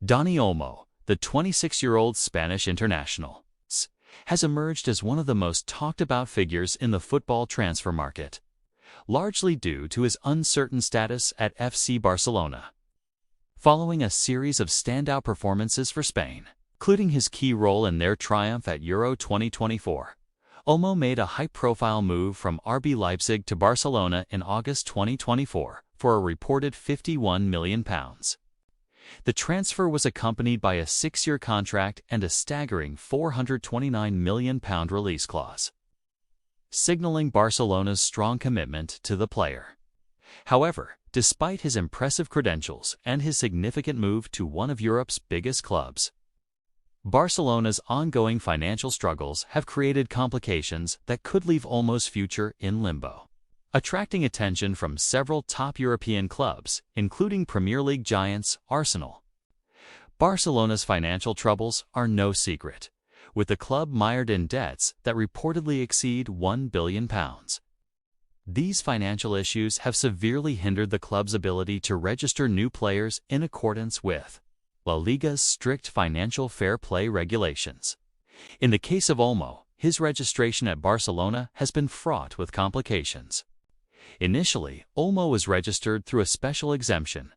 Dani Olmo, the 26-year-old Spanish international, has emerged as one of the most talked-about figures in the football transfer market, largely due to his uncertain status at FC Barcelona. Following a series of standout performances for Spain, including his key role in their triumph at Euro 2024, Olmo made a high-profile move from RB Leipzig to Barcelona in August 2024 for a reported £51 million. The transfer was accompanied by a 6-year contract and a staggering £429 million release clause, signaling Barcelona's strong commitment to the player. However, despite his impressive credentials and his significant move to one of Europe's biggest clubs, Barcelona's ongoing financial struggles have created complications that could leave Olmo's future in limbo, attracting attention from several top European clubs, including Premier League giants Arsenal. Barcelona's financial troubles are no secret, with the club mired in debts that reportedly exceed £1 billion. These financial issues have severely hindered the club's ability to register new players in accordance with La Liga's strict financial fair play regulations. In the case of Olmo, his registration at Barcelona has been fraught with complications. Initially, Olmo was registered through a special exemption,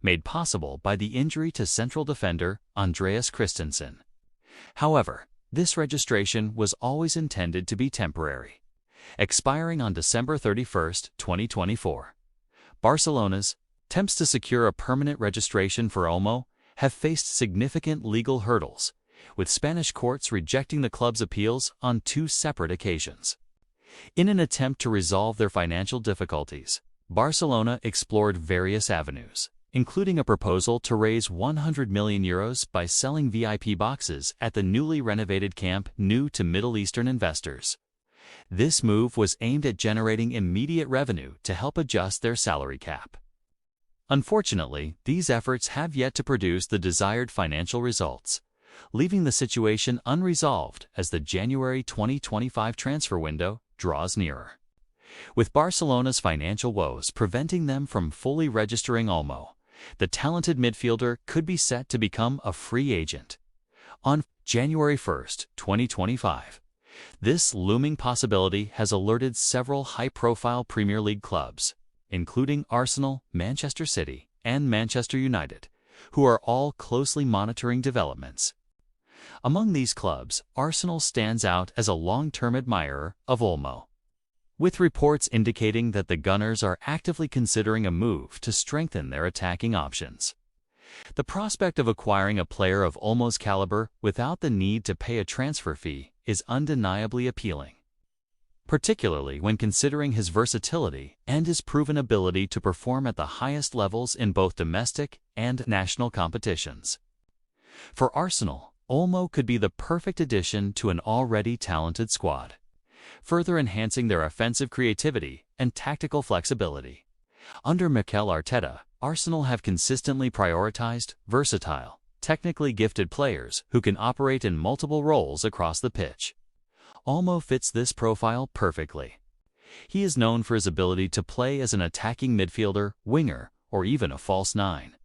made possible by the injury to central defender Andreas Christensen. However, this registration was always intended to be temporary, expiring on December 31, 2024. Barcelona's attempts to secure a permanent registration for Olmo have faced significant legal hurdles, with Spanish courts rejecting the club's appeals on 2 separate occasions. In an attempt to resolve their financial difficulties, Barcelona explored various avenues, including a proposal to raise €100 million by selling VIP boxes at the newly renovated Camp Nou to Middle Eastern investors. This move was aimed at generating immediate revenue to help adjust their salary cap. Unfortunately, these efforts have yet to produce the desired financial results, leaving the situation unresolved as the January 2025 transfer window draws nearer. With Barcelona's financial woes preventing them from fully registering Olmo, the talented midfielder could be set to become a free agent on January 1, 2025. This looming possibility has alerted several high-profile Premier League clubs, including Arsenal, Manchester City, and Manchester United, who are all closely monitoring developments. Among these clubs, Arsenal stands out as a long-term admirer of Olmo, with reports indicating that the Gunners are actively considering a move to strengthen their attacking options. The prospect of acquiring a player of Olmo's caliber without the need to pay a transfer fee is undeniably appealing, particularly when considering his versatility and his proven ability to perform at the highest levels in both domestic and national competitions. For Arsenal, Olmo could be the perfect addition to an already talented squad, further enhancing their offensive creativity and tactical flexibility. Under Mikel Arteta, Arsenal have consistently prioritized versatile, technically gifted players who can operate in multiple roles across the pitch. Olmo fits this profile perfectly. He is known for his ability to play as an attacking midfielder, winger, or even a false 9,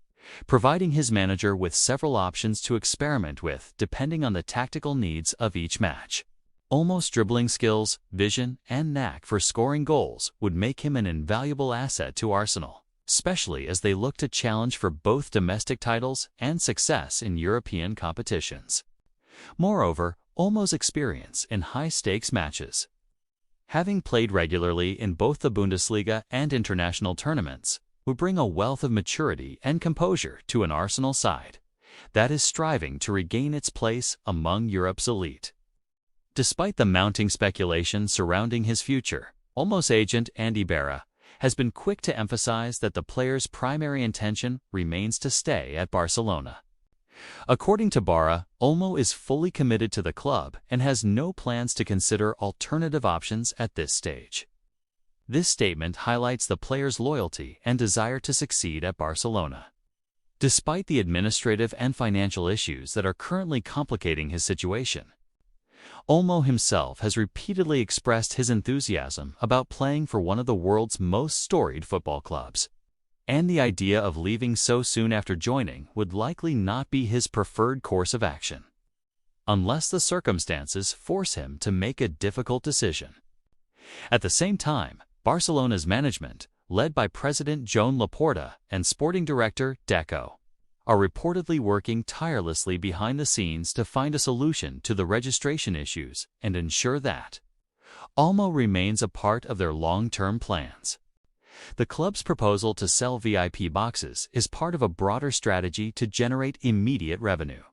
providing his manager with several options to experiment with depending on the tactical needs of each match. Olmo's dribbling skills, vision, and knack for scoring goals would make him an invaluable asset to Arsenal, especially as they look to challenge for both domestic titles and success in European competitions. Moreover, Olmo's experience in high-stakes matches, having played regularly in both the Bundesliga and international tournaments, would bring a wealth of maturity and composure to an Arsenal side that is striving to regain its place among Europe's elite. Despite the mounting speculation surrounding his future, Olmo's agent Andy Berra has been quick to emphasize that the player's primary intention remains to stay at Barcelona. According to Barra, Olmo is fully committed to the club and has no plans to consider alternative options at this stage. This statement highlights the player's loyalty and desire to succeed at Barcelona. Despite the administrative and financial issues that are currently complicating his situation, Olmo himself has repeatedly expressed his enthusiasm about playing for one of the world's most storied football clubs. and the idea of leaving so soon after joining would likely not be his preferred course of action, unless the circumstances force him to make a difficult decision. At the same time, Barcelona's management, led by President Joan Laporta and Sporting Director Deco, are reportedly working tirelessly behind the scenes to find a solution to the registration issues and ensure that Olmo remains a part of their long-term plans. The club's proposal to sell VIP boxes is part of a broader strategy to generate immediate revenue,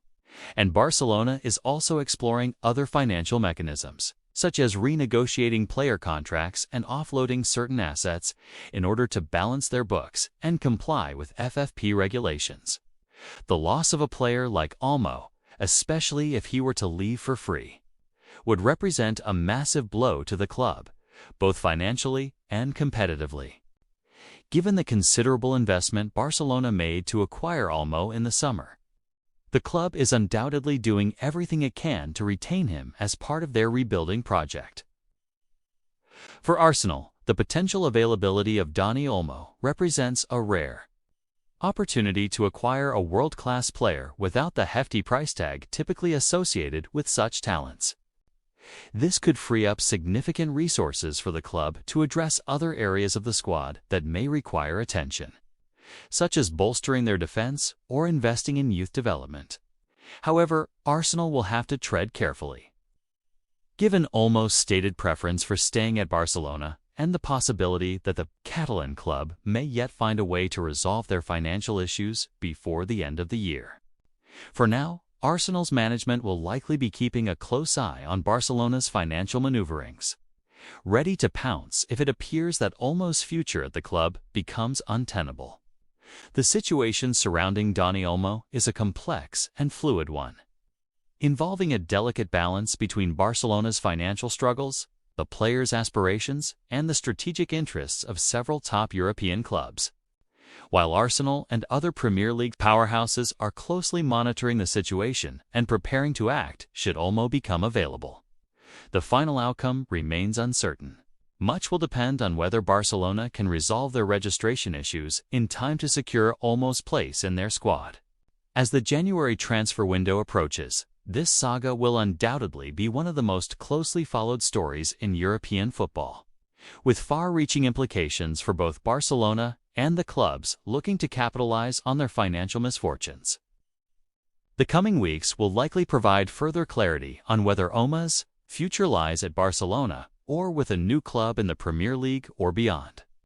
and Barcelona is also exploring other financial mechanisms, such as renegotiating player contracts and offloading certain assets in order to balance their books and comply with FFP regulations. The loss of a player like Olmo, especially if he were to leave for free, would represent a massive blow to the club, both financially and competitively. Given the considerable investment Barcelona made to acquire Olmo in the summer, the club is undoubtedly doing everything it can to retain him as part of their rebuilding project. For Arsenal, the potential availability of Dani Olmo represents a rare opportunity to acquire a world-class player without the hefty price tag typically associated with such talents. This could free up significant resources for the club to address other areas of the squad that may require attention, such as bolstering their defense or investing in youth development. However, Arsenal will have to tread carefully. Given Olmo's stated preference for staying at Barcelona and the possibility that the Catalan club may yet find a way to resolve their financial issues before the end of the year. For now, Arsenal's management will likely be keeping a close eye on Barcelona's financial maneuverings, ready to pounce if it appears that Olmo's future at the club becomes untenable. The situation surrounding Dani Olmo is a complex and fluid one, involving a delicate balance between Barcelona's financial struggles, the players' aspirations, and the strategic interests of several top European clubs. While Arsenal and other Premier League powerhouses are closely monitoring the situation and preparing to act should Olmo become available, the final outcome remains uncertain. Much will depend on whether Barcelona can resolve their registration issues in time to secure Olmo's place in their squad. As the January transfer window approaches, this saga will undoubtedly be one of the most closely followed stories in European football, with far-reaching implications for both Barcelona and the clubs looking to capitalize on their financial misfortunes. The coming weeks will likely provide further clarity on whether Olmo's future lies at Barcelona or with a new club in the Premier League or beyond.